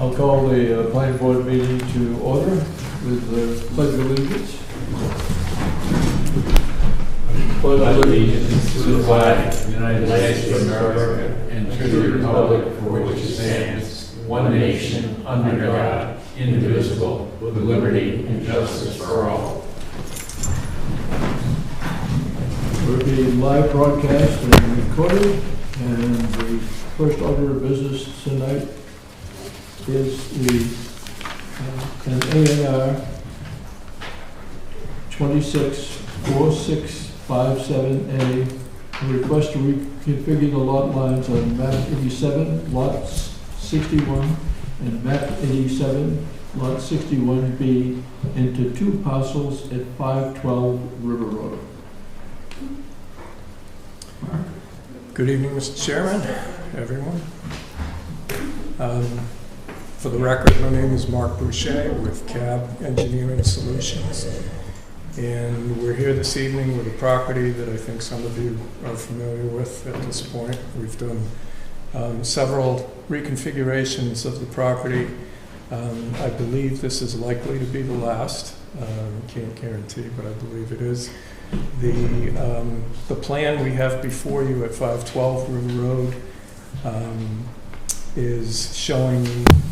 I'll call the planning board meeting to order with the pledge of allegiance. Pledge allegiance to the flag of the United States of America and to the republic for which it stands, one nation, under God, indivisible, with liberty and justice for all. We're being live broadcast and recorded, and the first order of business tonight is an A&R 264657A, a request to reconfigure the lot lines on map 87, lot 61, and map 87, lot 61B into two parcels at 512 River Road. Good evening, Mr. Chairman, everyone. For the record, my name is Mark Boucher with CAB Engineering Solutions, and we're here this evening with a property that I think some of you are familiar with at this point. We've done several reconfigurations of the property. I believe this is likely to be the last. Can't guarantee, but I believe it is. The plan we have before you at 512 River Road is showing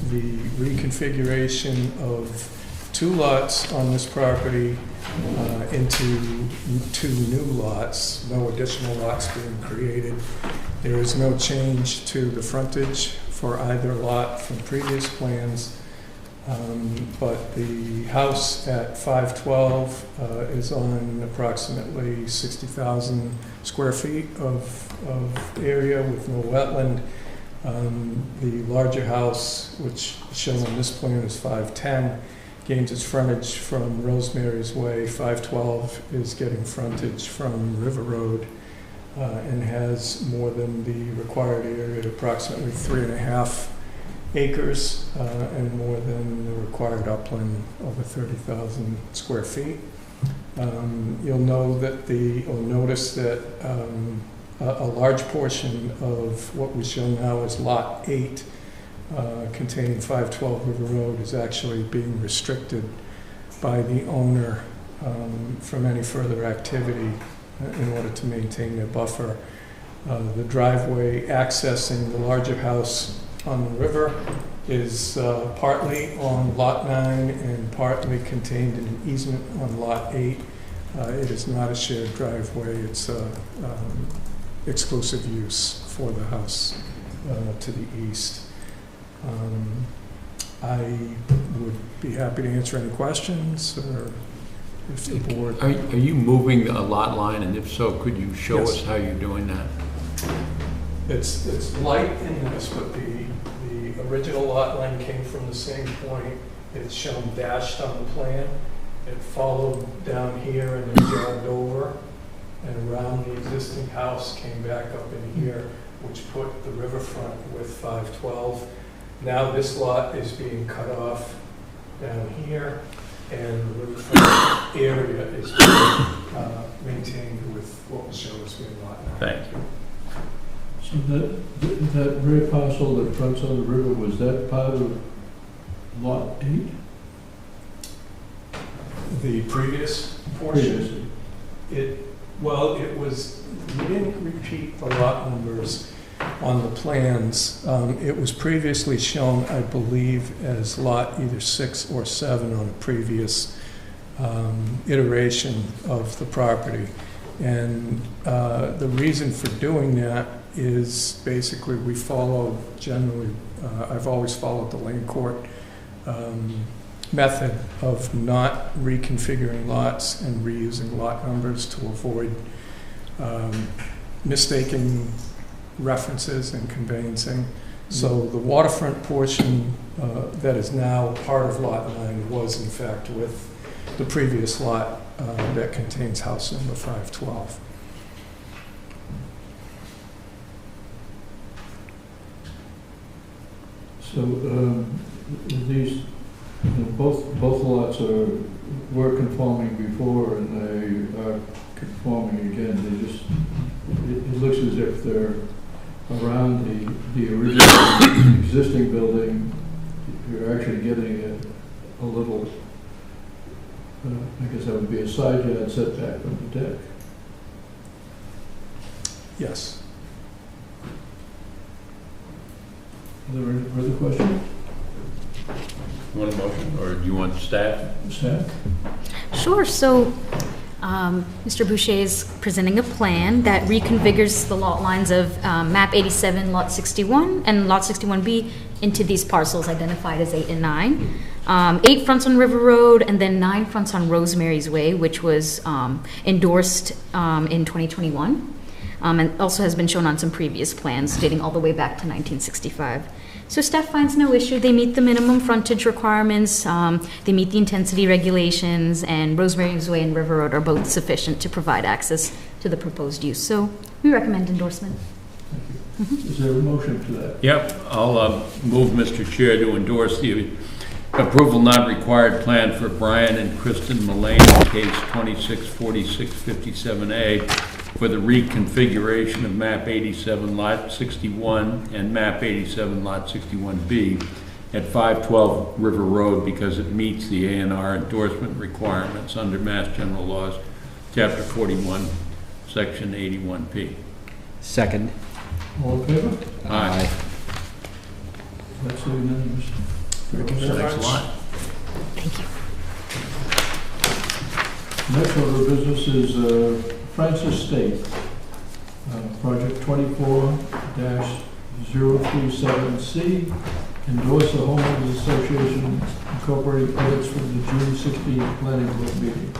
the reconfiguration of two lots on this property into two new lots, no additional lots being created. There is no change to the frontage for either lot from previous plans. But the house at 512 is on approximately 60,000 square feet of area with no wetland. The larger house, which is shown on this plan is 510, gains its frontage from Rosemary's Way. 512 is getting frontage from River Road and has more than the required area at approximately 3.5 acres and more than the required upland over 30,000 square feet. You'll notice that a large portion of what we show now as Lot 8 containing 512 River Road is actually being restricted by the owner from any further activity in order to maintain their buffer. The driveway accessing the larger house on the river is partly on Lot 9 and partly contained in an easement on Lot 8. It is not a shared driveway. It's exclusive use for the house to the east. I would be happy to answer any questions, or if the board... Are you moving a lot line, and if so, could you show Yes. us how you're doing that? It's light in this, but the original lot line came from the same point. It's shown dashed on the plan. It followed down here and then jogged over and around the existing house, came back up in here, which put the riverfront with 512. Now this lot is being cut off down here, and the riverfront area is being maintained with what was shown as being lot 9. Thank you. So that rear parcel that fronts on the river, was that part of Lot 8? The previous portion? Previously. It was, we didn't repeat the lot numbers on the plans. It was previously shown, I believe, as lot either 6 or 7 on a previous iteration of the property. And the reason for doing that is basically we follow generally, I've always followed the lane court method of not reconfiguring lots and reusing lot numbers to avoid mistaken references and conveyancing. So the waterfront portion that is now part of Lot 9 was in fact with the previous lot that contains house number 512. So these, both lots were conforming before, and they are conforming again. They just, it looks as if they're around the original existing building you're actually getting a little, I guess that would be a side yard setback from the deck. Yes. Are there any further questions? You want a motion, or do you want staff? Staff? Sure. So Mr. Boucher is presenting a plan that reconfigures the lot lines of map 87, lot 61, and lot 61B into these parcels identified as 8 and 9. 8 fronts on River Road, and then 9 fronts on Rosemary's Way, which was endorsed in 2021, and also has been shown on some previous plans dating all the way back to 1965. So staff finds no issue. They meet the minimum frontage requirements, they meet the intensity regulations, and Rosemary's Way and River Road are both sufficient to provide access to the proposed use. So we recommend endorsement. Thank you. Is there a motion to that? Yep, I'll move, Mr. Chair, to endorse the approval not required plan for Brian and Kristen Mullane, case 264657A, for the reconfiguration of map 87 lot 61 and map 87 lot 61B at 512 River Road, because it meets the A&R endorsement requirements under Mass General Laws, Chapter 41, Section 81P. Second. All in favor? Aye. That's unanimous. Thank you very Thanks a much. lot. Thank you. Next order of business is Francis State, project 24-037C, endorse the homeowners association incorporating edits from the June 16th planning board meeting.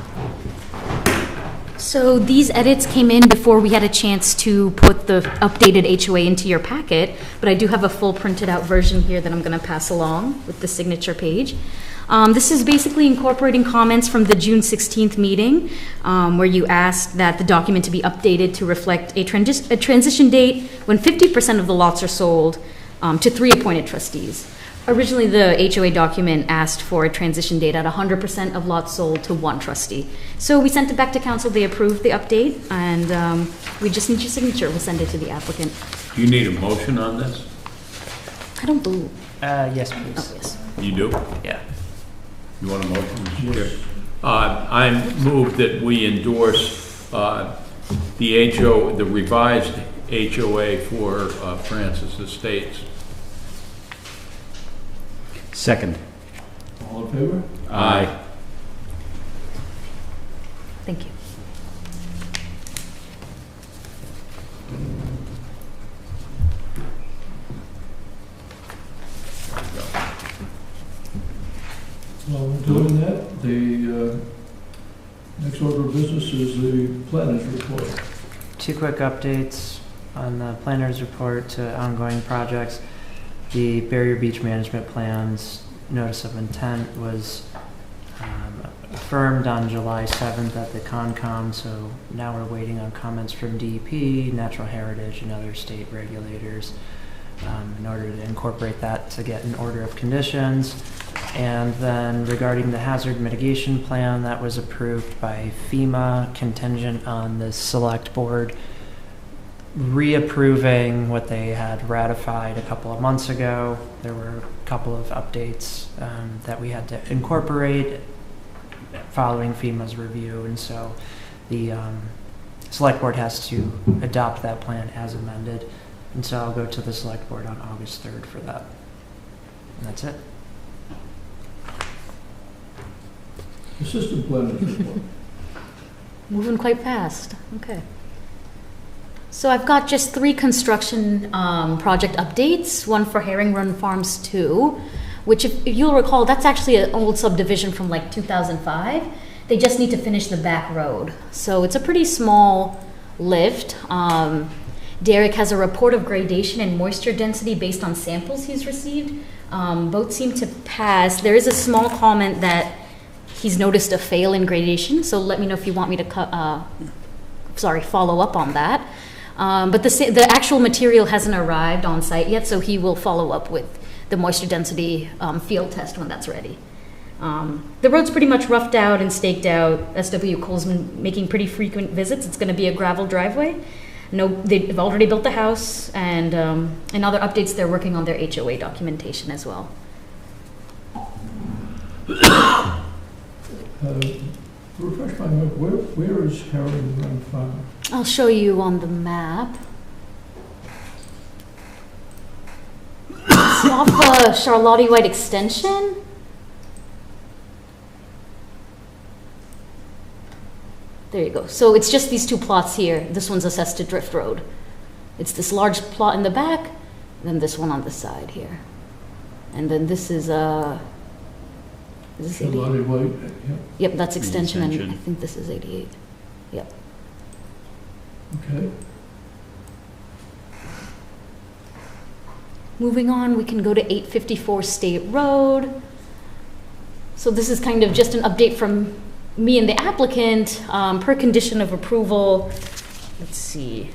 So these edits came in before we had a chance to put the updated HOA into your packet, but I do have a full printed out version here that I'm going to pass along with the signature page. This is basically incorporating comments from the June 16th meeting, where you asked that the document to be updated to reflect a transition date when 50% of the lots are sold to 3 appointed trustees. Originally, the HOA document asked for a transition date at 100% of lots sold to 1 trustee. So we sent it back to council, they approved the update, and we just need your signature. We'll send it to the applicant. Do you need a motion on this? I don't believe, Yes, oh, please. yes. You do? Yeah. You want a motion, Mr. Chair? Yes. I move that we endorse the revised HOA for Francis Estates. Second. All in favor? Aye. Thank you. While we're doing that, the next order of business is the planner's report. 2 quick updates on the planner's report to ongoing projects. The Barrier Beach Management Plan's notice of intent was affirmed on July 7th at the Concom, so now we're waiting on comments from DEP, Natural Heritage, and other state regulators in order to incorporate that to get an order of conditions. And then regarding the hazard mitigation plan, that was approved by FEMA, contingent on the select board reapproving what they had ratified a couple of months ago. There were a couple of updates that we had to incorporate following FEMA's review, and so the select board has to adopt that plan as amended, and so I'll go to the select board on August 3rd for that. And that's it. Assistant planner's report. Moving quite fast. Okay. So I've got just 3 construction project updates. One for Herring Run Farms 2, which if you'll recall, that's actually an old subdivision from like 2005. They just need to finish the back road. So it's a pretty small lift. Derek has a report of gradation and moisture density based on samples he's received. Both seem to pass. There is a small comment that he's noticed a fail in gradation, so let me know if you want me to follow up on that. But the actual material hasn't arrived on site yet, so he will follow up with the moisture density field test when that's ready. The road's pretty much roughed out and staked out. SW Cole's been making pretty frequent visits. It's going to be a gravel driveway. No, they've already built the house, and in other updates, they're working on their HOA documentation as well. Refresh my memory, where is Herring Run Farm? I'll show you on the map. It's off Charlotte White Extension. There you go. So it's just these two plots here. This one's assessed to Drift Road. It's this large plot in the back, then this one on the side here. And then this is this 88? Charlotte White, yeah, Yep, that's extension, and I Extension. think this is 88. Yep. okay. Moving on, we can go to 854 State Road. So this is kind of just an update from me and the applicant, per condition of approval. Let's see,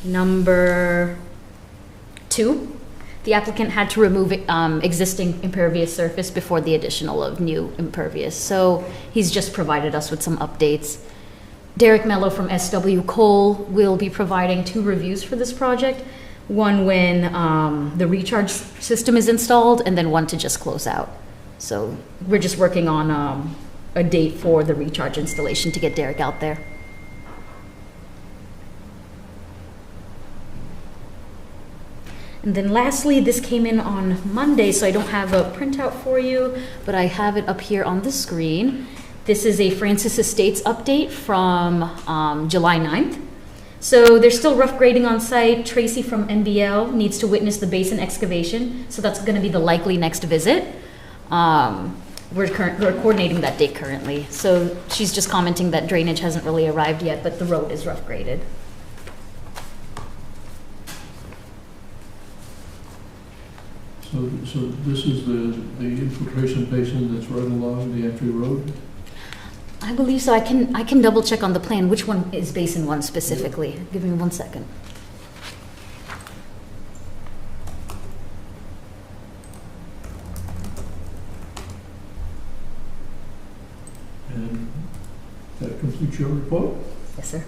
number 2. The applicant had to remove existing impervious surface before the additional of new impervious. So he's just provided us with some updates. Derek Mello from SW Cole will be providing 2 reviews for this project. One when the recharge system is installed, and then one to just close out. So we're just working on a date for the recharge installation to get Derek out there. And then lastly, this came in on Monday, so I don't have a printout for you, but I have it up here on the screen. This is a Francis Estates update from July 9th. So there's still rough grading on site. Tracy from NBL needs to witness the basin excavation, so that's going to be the likely next visit. We're coordinating that date currently. So she's just commenting that drainage hasn't really arrived yet, but the road is rough graded. So this is the infiltration basin that's right along the entry road? I believe so. I can double check on the plan which one is basin 1 specifically. Give me 1 second. And that completes your report? Yes, sir.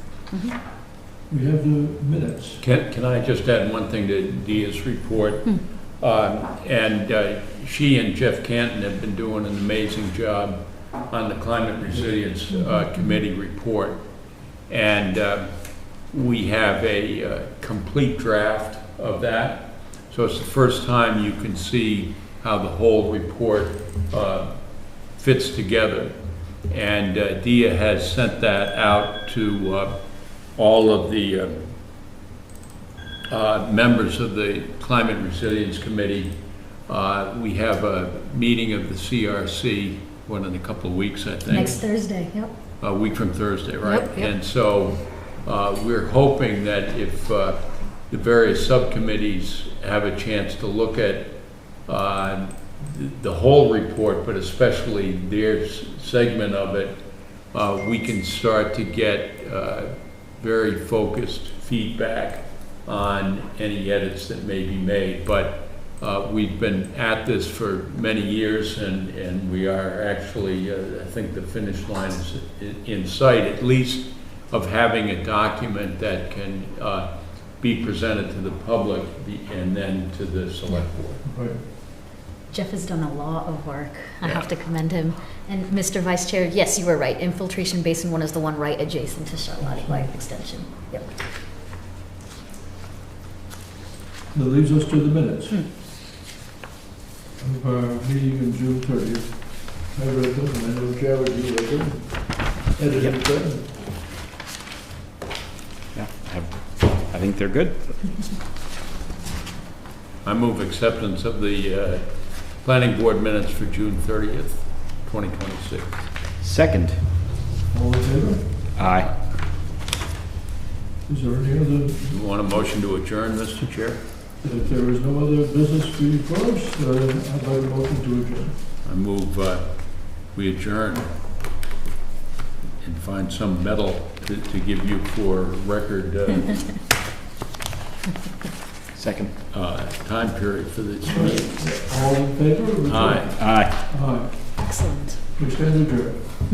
We have the minutes. Can I just add one thing to Dia's report? She and Jeff Canton have been doing an amazing job on the Climate Resilience Committee report. And we have a complete draft of that. So it's the first time you can see how the whole report fits together. And Dia has sent that out to all of the members of the Climate Resilience Committee. We have a meeting of the CRC, in a couple of weeks, I think. Next Thursday, yep. A week from Thursday, right? Yep, yep. And so we're hoping that if the various subcommittees have a chance to look at the whole report, but especially their segment of it, we can start to get very focused feedback on any edits that may be made. But we've been at this for many years, and we are actually, I think the finish line is in sight, at least of having a document that can be presented to the public and then to the select board. Right. Jeff has done a lot of work. I Yeah. have to commend him. And Mr. Vice Chair, yes, you were right. Infiltration basin 1 is the one right adjacent to Charlotte White Extension. Yep. That leaves us to the minutes of our meeting on June 30th. I read them, and I know Jared, you read them, edited them. Yeah, I think they're good. I move acceptance of the planning board minutes for June 30th, 2026. Second. All in favor? Aye. Is there any other, You want a motion to adjourn, Mr. Chair? if there is no other business before us, I'd like a motion to adjourn. I move we adjourn and find some medal to give you for record Second. time period for this meeting. All in favor? Aye. Aye. Aye. Excellent. We stand adjourned.